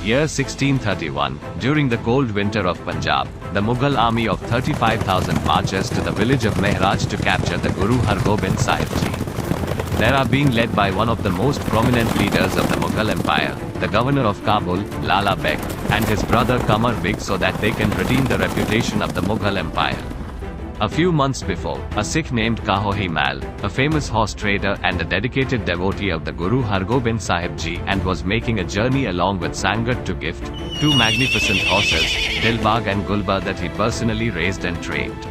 Year 1631, during the cold winter of Punjab, the Mughal army of 35,000 marches to the village of Mehraj to capture the Guru Har Gobind Sahib Ji. They are being led by one of the most prominent leaders of the Mughal Empire, the governor of Kabul, Lala Beg, and his brother Qamar Beg, so that they can redeem the reputation of the Mughal Empire. A few months before, a Sikh named Kahohi Mal, a famous horse trader and a dedicated devotee of the Guru Har Gobind Sahib Ji, and was making a journey along with Sangat to gift two magnificent horses, Dilbag and Gulbar, that he personally raised and trained.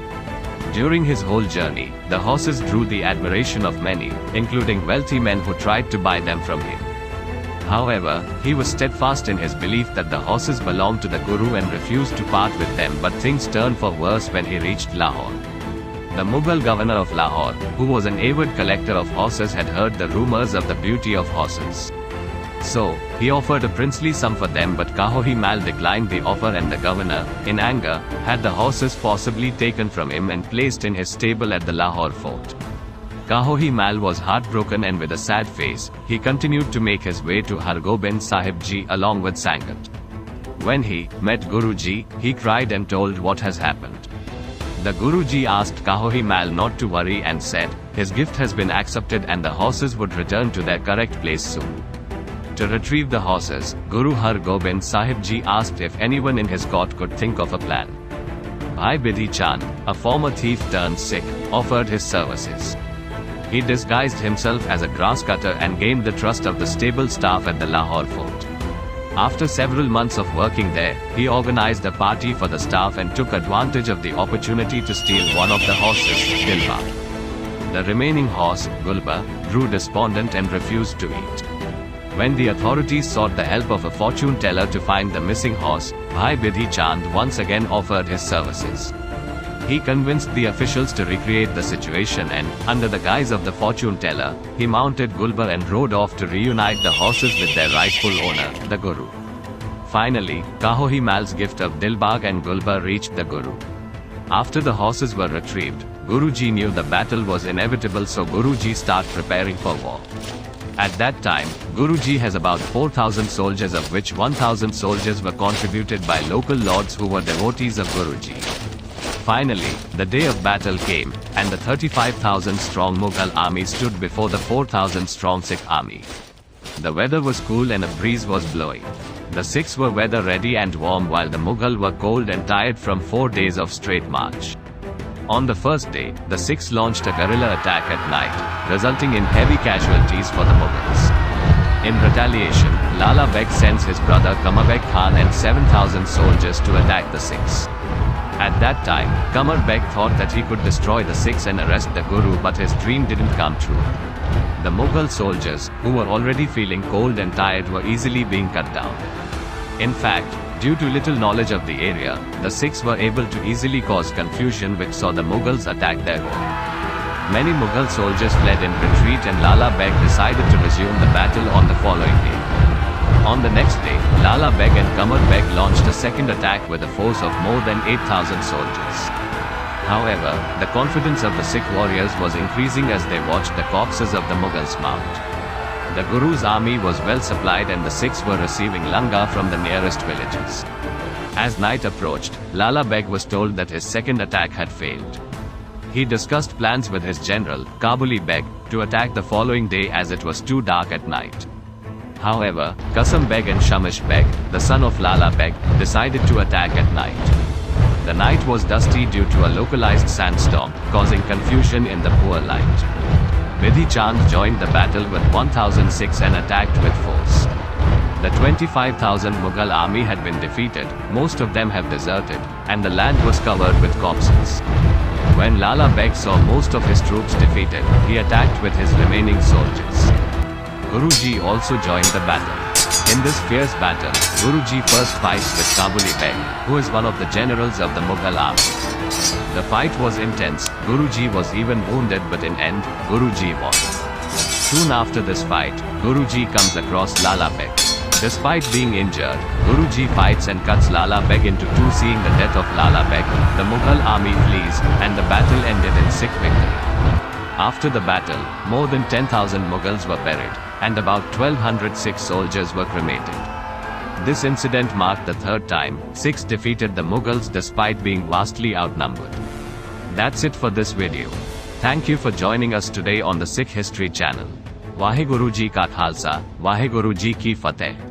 During his whole journey, the horses drew the admiration of many, including wealthy men who tried to buy them from him. However, he was steadfast in his belief that the horses belonged to the Guru and refused to part with them, but things turned for worse when he reached Lahore. The Mughal governor of Lahore, who was an avid collector of horses, had heard the rumors of the beauty of horses. So, he offered a princely sum for them, but Kahohi Mal declined the offer, and the governor, in anger, had the horses forcibly taken from him and placed in his stable at the Lahore fort. Kahohi Mal was heartbroken, and with a sad face, he continued to make his way to Har Gobind Sahib Ji along with Sangat. When he met Guruji, he cried and told what has happened. The Guruji asked Kahohi Mal not to worry and said, his gift has been accepted and the horses would return to their correct place soon. To retrieve the horses, Guru Har Gobind Sahib Ji asked if anyone in his court could think of a plan. Bhai Bidhi Chand, a former thief turned Sikh, offered his services. He disguised himself as a grass cutter and gained the trust of the stable staff at the Lahore fort. After several months of working there, he organized a party for the staff and took advantage of the opportunity to steal one of the horses, Dilbag. The remaining horse, Gulbar, grew despondent and refused to eat. When the authorities sought the help of a fortune teller to find the missing horse, Bhai Bidhi Chand once again offered his services. He convinced the officials to recreate the situation and, under the guise of the fortune teller, he mounted Gulbar and rode off to reunite the horses with their rightful owner, the Guru. Finally, Kahohi Mal's gift of Dilbag and Gulbar reached the Guru. After the horses were retrieved, Guruji knew the battle was inevitable, so Guruji started preparing for war. At that time, Guruji has about 4,000 soldiers, of which 1,000 soldiers were contributed by local lords who were devotees of Guruji. Finally, the day of battle came, and the 35,000-strong Mughal army stood before the 4,000-strong Sikh army. The weather was cool and a breeze was blowing. The Sikhs were weather ready and warm, while the Mughal were cold and tired from 4 days of straight march. On the first day, the Sikhs launched a guerrilla attack at night, resulting in heavy casualties for the Mughals. In retaliation, Lala Beg sends his brother Qamar Beg Khan and 7,000 soldiers to attack the Sikhs. At that time, Qamar Beg thought that he could destroy the Sikhs and arrest the Guru, but his dream didn't come true. The Mughal soldiers, who were already feeling cold and tired, were easily being cut down. In fact, due to little knowledge of the area, the Sikhs were able to easily cause confusion, which saw the Mughals attack their home. Many Mughal soldiers fled in retreat, and Lala Beg decided to resume the battle on the following day. On the next day, Lala Beg and Qamar Beg launched a second attack with a force of more than 8,000 soldiers. However, the confidence of the Sikh warriors was increasing as they watched the corpses of the Mughals mount. The Guru's army was well supplied, and the Sikhs were receiving langar from the nearest villages. As night approached, Lala Beg was told that his second attack had failed. He discussed plans with his general, Kabuli Beg, to attack the following day, as it was too dark at night. However, Qasam Beg and Shamish Beg, the son of Lala Beg, decided to attack at night. The night was dusty due to a localized sandstorm, causing confusion in the poor light. Bidhi Chand joined the battle with 1,000 Sikhs and attacked with force. The 25,000 Mughal army had been defeated, most of them have deserted, and the land was covered with corpses. When Lala Beg saw most of his troops defeated, he attacked with his remaining soldiers. Guruji also joined the battle. In this fierce battle, Guruji first fights with Kabuli Beg, who is one of the generals of the Mughal army. The fight was intense. Guruji was even wounded, but in end, Guruji won. Soon after this fight, Guruji comes across Lala Beg. Despite being injured, Guruji fights and cuts Lala Beg into two. Seeing the death of Lala Beg, the Mughal army flees, and the battle ended in Sikh victory. After the battle, more than 10,000 Mughals were buried, and about 1,200 Sikh soldiers were cremated. This incident marked the third time Sikhs defeated the Mughals despite being vastly outnumbered. That's it for this video. Thank you for joining us today on the Sikh History channel. Waheguru Ji Ka Khalsa, Waheguru Ji Ki Fateh.